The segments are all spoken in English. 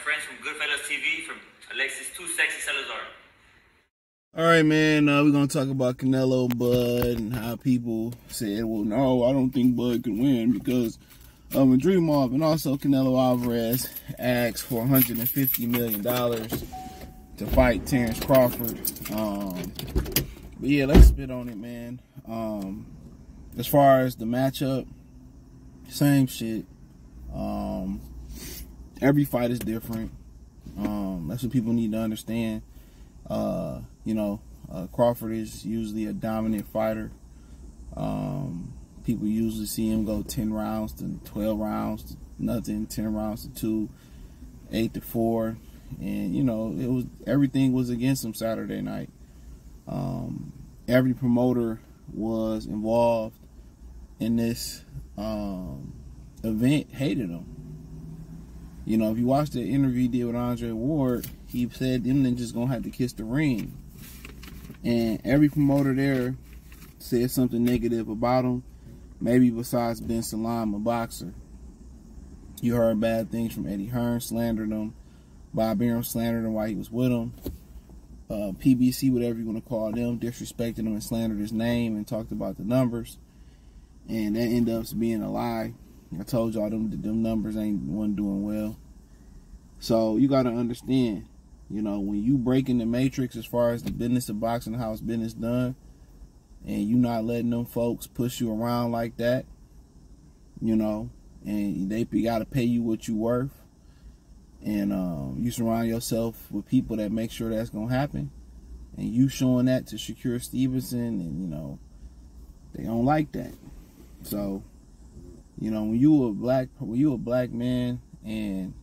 friends from Goodfellas TV, from Alexis Too Sexy Salazar. All right, man, we're going to talk about Canelo, Bud, and how people said, well, no, I don't think Bud can win because Madrimov and also Canelo Alvarez asked for $150 million to fight Terence Crawford. But yeah, let's spit on it, man. As far as the matchup, same shit. Every fight is different. That's what people need to understand. Crawford is usually a dominant fighter. People usually see him go 10 rounds to 12 rounds to nothing, 10 rounds to 2, 8 to 4. And, everything was against him Saturday night. Every promoter was involved in this event hated him. If you watch the interview he did with Andre Ward, he said them then just gonna have to kiss the ring. And every promoter there said something negative about him, maybe besides Ben Salam, a boxer. You heard bad things from Eddie Hearn, slandered him. Bob Arum slandered him while he was with him. PBC, whatever you want to call them, disrespected him and slandered his name and talked about the numbers. And that ended up being a lie. I told y'all them numbers wasn't doing well. So you got to understand, when you break in the matrix as far as the business of boxing, how it's business done, and you not letting them folks push you around like that, and they got to pay you what you worth, and you surround yourself with people that make sure that's going to happen, and you showing that to Shakur Stevenson, and, they don't like that. So, when you a black man and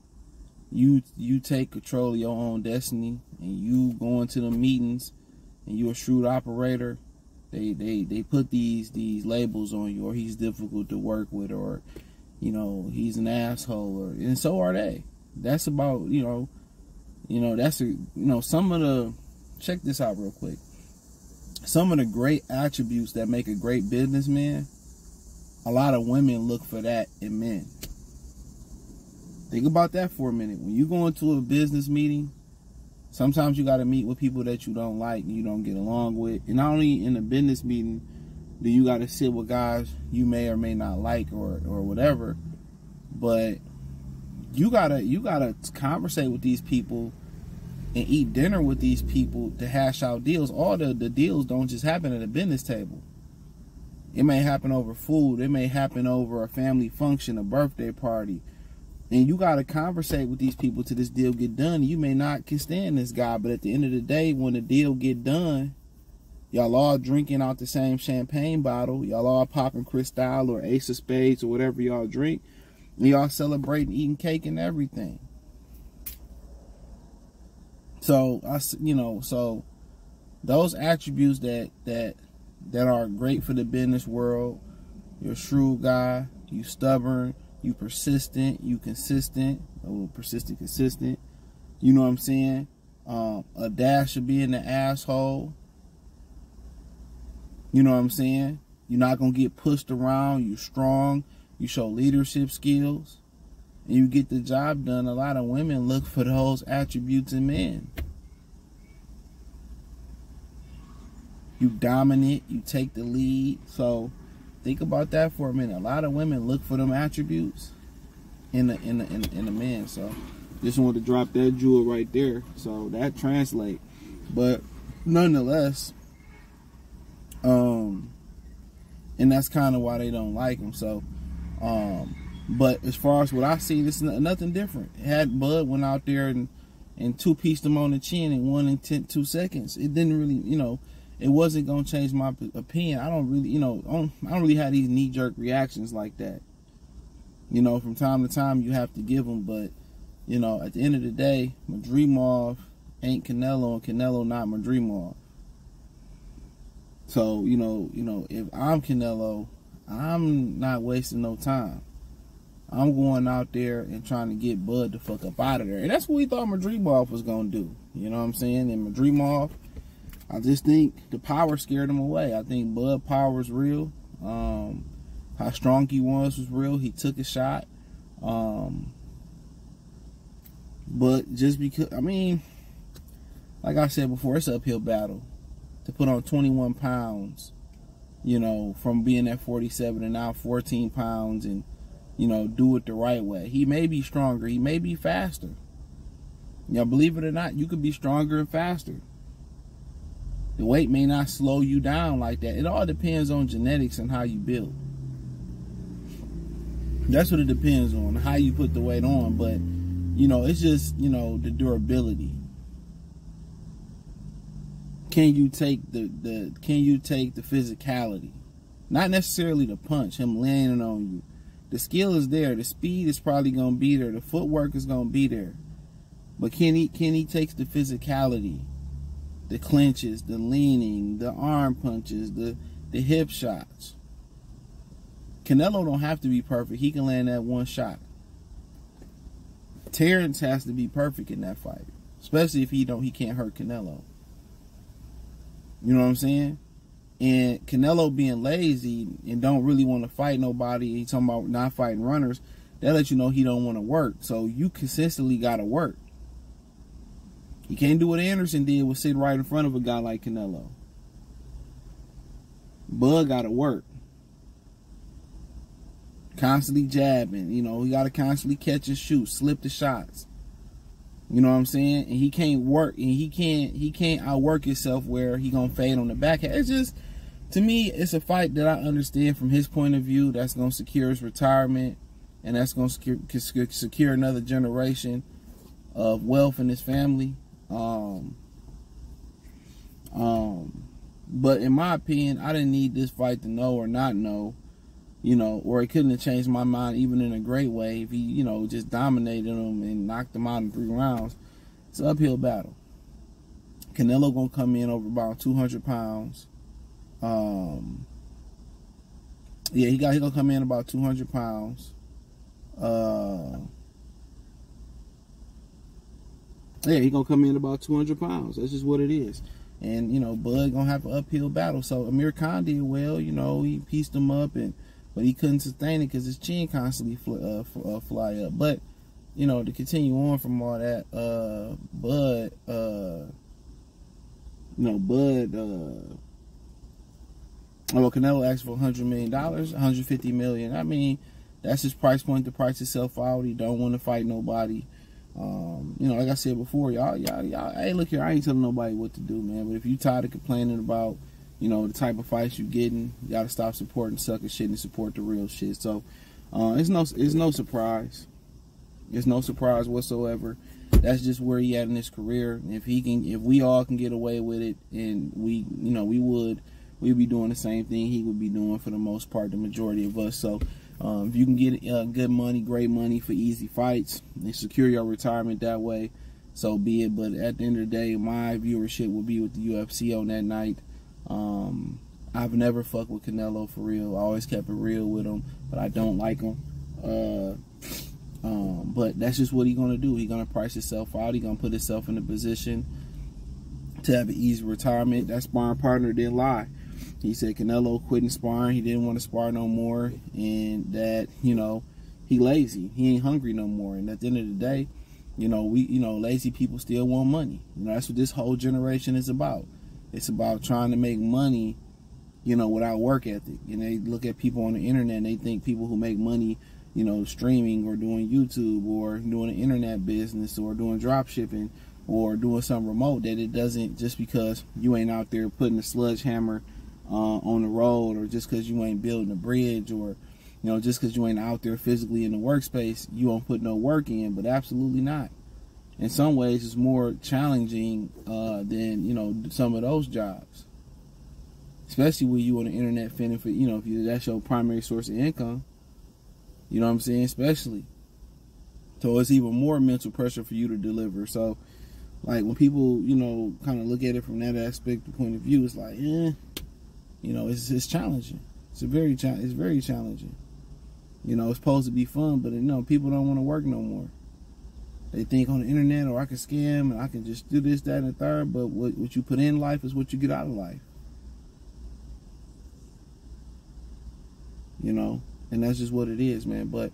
you take control of your own destiny and you go into the meetings and you're a shrewd operator, they put these labels on you, or he's difficult to work with, or he's an asshole, and so are they. That's about some of the, check this out real quick. Some of the great attributes that make a great businessman, a lot of women look for that in men. Think about that for a minute. When you go into a business meeting, sometimes you got to meet with people that you don't like and you don't get along with. And not only in a business meeting do you got to sit with guys you may or may not like or whatever, but you gotta conversate with these people and eat dinner with these people to hash out deals. All the deals don't just happen at a business table. It may happen over food. It may happen over a family function, a birthday party. And you got to conversate with these people till this deal get done. You may not can stand this guy, but at the end of the day, when the deal get done, y'all all drinking out the same champagne bottle. Y'all all popping Cristal or Ace of Spades or whatever y'all drink. And y'all celebrating, eating cake and everything. So, so those attributes that are great for the business world. You're a shrewd guy. You stubborn. You persistent. You consistent. Consistent. You know what I'm saying? A dash of being an asshole. You know what I'm saying? You're not going to get pushed around. You're strong. You show leadership skills. And you get the job done. A lot of women look for those attributes in men. You dominate, you take the lead. So think about that for a minute. A lot of women look for them attributes in a man. So just wanted to drop that jewel right there. So that translate. But nonetheless, and that's kind of why they don't like him. So but as far as what I see, this is nothing different. Had Bud went out there and two-pieced him on the chin and won in 2 seconds. It didn't really, it wasn't gonna change my opinion. I don't really, I don't really have these knee-jerk reactions like that. From time to time you have to give them, but at the end of the day, Madrimov ain't Canelo, and Canelo not Madrimov. So if I'm Canelo, I'm not wasting no time. I'm going out there and trying to get Bud the fuck up out of there, and that's what we thought Madrimov was gonna do. You know what I'm saying? And Madrimov, I just think the power scared him away. I think Bud power is real. How strong he was real. He took a shot. But just because, I mean, like I said before, it's an uphill battle to put on 21 pounds, you know, from being at 47 and now 14 pounds and, you know, do it the right way. He may be stronger. He may be faster. You know, believe it or not, you could be stronger and faster. The weight may not slow you down like that. It all depends on genetics and how you build. That's what it depends on, how you put the weight on. But, you know, it's just, you know, the durability. Can you take the physicality? Not necessarily the punch, him landing on you. The skill is there. The speed is probably going to be there. The footwork is going to be there. But can he take the physicality? The clinches, the leaning, the arm punches, the hip shots. Canelo don't have to be perfect. He can land that one shot. Terence has to be perfect in that fight. Especially if he can't hurt Canelo. You know what I'm saying? And Canelo being lazy and don't really want to fight nobody, he's talking about not fighting runners, that lets you know he don't want to work. So you consistently got to work. You can't do what Anderson did, was sit right in front of a guy like Canelo. Bud got to work. Constantly jabbing. You know, he got to constantly catch and shoot, slip the shots. You know what I'm saying? And he can't work, and he can't outwork himself where he gonna fade on the backhand. It's just, to me, it's a fight that I understand from his point of view. That's gonna secure his retirement, and that's gonna secure another generation of wealth in his family. But in my opinion, I didn't need this fight to know or not know, you know, or it couldn't have changed my mind even in a great way if he, you know, just dominated him and knocked him out in 3 rounds. It's an uphill battle. Canelo gonna come in over about 200 pounds. Yeah, he gonna come in about 200 pounds. Yeah, he gonna come in about 200 pounds. That's just what it is. And, you know, Bud gonna have an uphill battle. So Amir Khan did well. You know, he pieced him up, but he couldn't sustain it because his chin constantly fly up. But, you know, to continue on from all that, Bud, well, Canelo asked for $100 million, $150 million. I mean, that's his price point to price himself out. He don't want to fight nobody. You know, like I said before, y'all, hey, look here, I ain't telling nobody what to do, man. But if you tired of complaining about, you know, the type of fights you getting, you gotta stop supporting sucker shit and support the real shit. So, it's no surprise. It's no surprise whatsoever. That's just where he at in his career. If we all can get away with it, and we'd be doing the same thing he would be doing for the most part, the majority of us. So, if you can get good money, great money for easy fights, and secure your retirement that way, so be it. But at the end of the day, my viewership will be with the UFC on that night. I've never fucked with Canelo for real. I always kept it real with him, but I don't like him. But that's just what he's gonna do. He's gonna price himself out. He's gonna put himself in a position to have an easy retirement. That sparring partner didn't lie. He said Canelo quitting sparring. He didn't want to spar no more, and that, you know, he lazy. He ain't hungry no more. And at the end of the day, you know, lazy people still want money. You know, that's what this whole generation is about. It's about trying to make money, you know, without work ethic. And they look at people on the internet and they think people who make money, you know, streaming or doing YouTube or doing an internet business or doing drop shipping or doing something remote, that it doesn't, just because you ain't out there putting a sledgehammer on the road, or just because you ain't building a bridge, or, you know, just because you ain't out there physically in the workspace, you won't put no work in. But absolutely not. In some ways, it's more challenging than, you know, some of those jobs, especially when you on the internet fending for, you know, if that's your primary source of income. You know what I'm saying? Especially. So it's even more mental pressure for you to deliver. So, like, when people, you know, kind of look at it from that aspect, the point of view, it's like, you know, it's challenging. It's very challenging. You know, it's supposed to be fun, but, you know, people don't want to work no more. They think on the internet, or I can scam and I can just do this, that, and the third. But what you put in life is what you get out of life. You know, and that's just what it is, man. But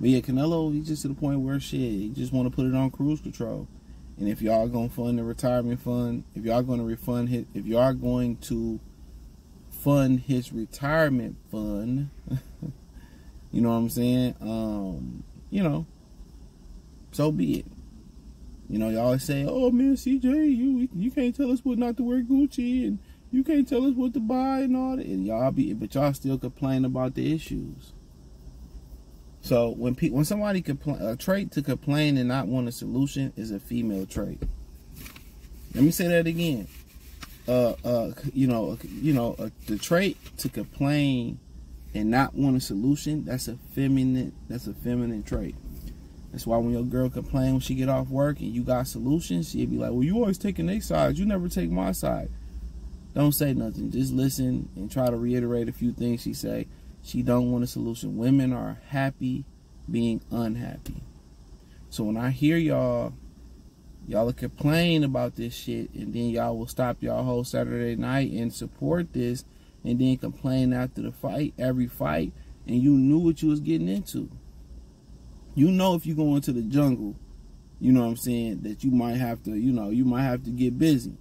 But yeah, Canelo, he's just to the point where shit, he just want to put it on cruise control. And if y'all gonna fund the retirement fund, if y'all going to fund his retirement fund, you know what I'm saying? You know, so be it. You know, y'all always say, "Oh man, CJ, you can't tell us what not to wear Gucci, and you can't tell us what to buy and all that." And but y'all still complain about the issues. So when somebody a trait to complain and not want a solution is a female trait. Let me say that again. The trait to complain and not want a solution, that's a feminine trait. That's why when your girl complain when she get off work and you got solutions, she'll be like, "Well, you always taking their side. You never take my side." Don't say nothing. Just listen and try to reiterate a few things she say. She don't want a solution. Women are happy being unhappy. So when I hear y'all will complain about this shit, and then y'all will stop y'all whole Saturday night and support this, and then complain after the fight, every fight, and you knew what you was getting into. You know if you go into the jungle, you know what I'm saying, that you might have to get busy.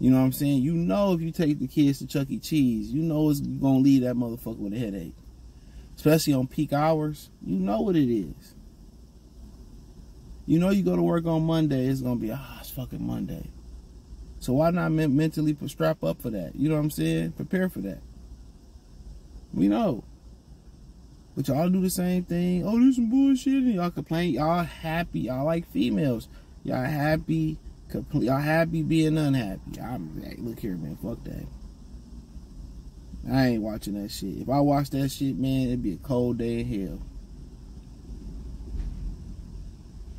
You know what I'm saying? You know if you take the kids to Chuck E. Cheese, you know it's going to leave that motherfucker with a headache. Especially on peak hours. You know what it is. You know you go to work on Monday, it's going to be, it's fucking Monday. So why not mentally strap up for that? You know what I'm saying? Prepare for that. We know. But y'all do the same thing. Oh, there's some bullshit. And y'all complain. Y'all happy. Y'all like females. Y'all happy. Y'all happy being unhappy. Hey, look here, man. Fuck that. I ain't watching that shit. If I watch that shit, man, it'd be a cold day in hell.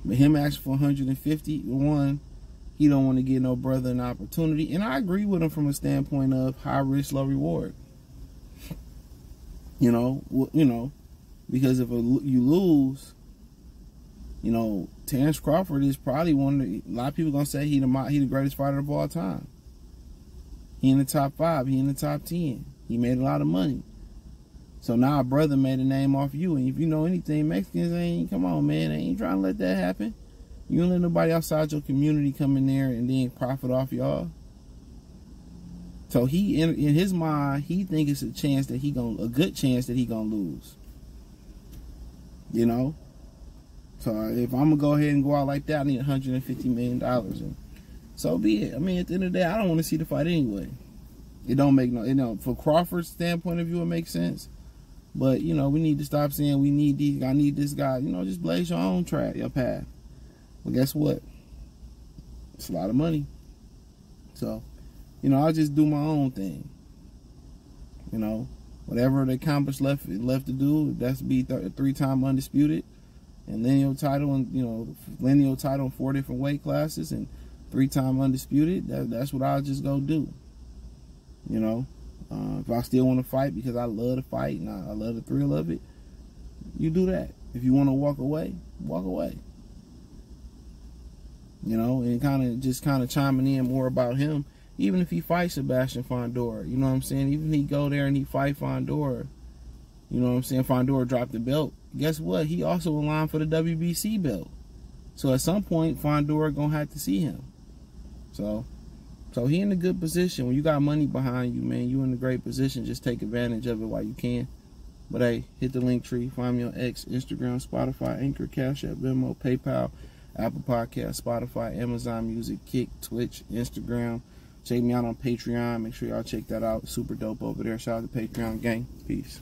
But him asking for 150, one, he don't want to give no brother an opportunity. And I agree with him from a standpoint of high risk, low reward. You know, because if you lose, you know, Terence Crawford is probably a lot of people gonna say he the greatest fighter of all time. He in the top 5, he in the top 10. He made a lot of money. So now a brother made a name off you, and if you know anything, Mexicans come on, man, they ain't trying to let that happen. You don't let nobody outside your community come in there and then profit off y'all. So he, in his mind, he think it's a good chance that he gonna lose. You know? So if I'm gonna go ahead and go out like that, I need $150 million, and so be it. I mean, at the end of the day, I don't want to see the fight anyway. It don't make for Crawford's standpoint of view, it makes sense. But you know, we need to stop saying I need this guy. You know, just blaze your own track, your path. Well, guess what? It's a lot of money. So, you know, I'll just do my own thing. You know, whatever the accomplishment left to do, that's to be 3-time undisputed, and lineal title, and lineal title in 4 different weight classes, and 3-time undisputed. That's what I'll just go do. You know, if I still want to fight because I love to fight and I love the thrill of it, you do that. If you want to walk away, walk away. You know, and kind of chiming in more about him. Even if he fights Sebastian Fondora, you know what I'm saying? Even if he go there and he fight Fondora, you know what I'm saying? Fondora dropped the belt. Guess what? He also in line for the WBC belt. So at some point, Fondora gonna have to see him. So he in a good position. When you got money behind you, man, you in a great position. Just take advantage of it while you can. But hey, hit the link tree. Find me on X, Instagram, Spotify, Anchor, Cash App, Venmo, PayPal, Apple Podcasts, Spotify, Amazon Music, Kick, Twitch, Instagram. Check me out on Patreon. Make sure y'all check that out. Super dope over there. Shout out to Patreon gang. Peace.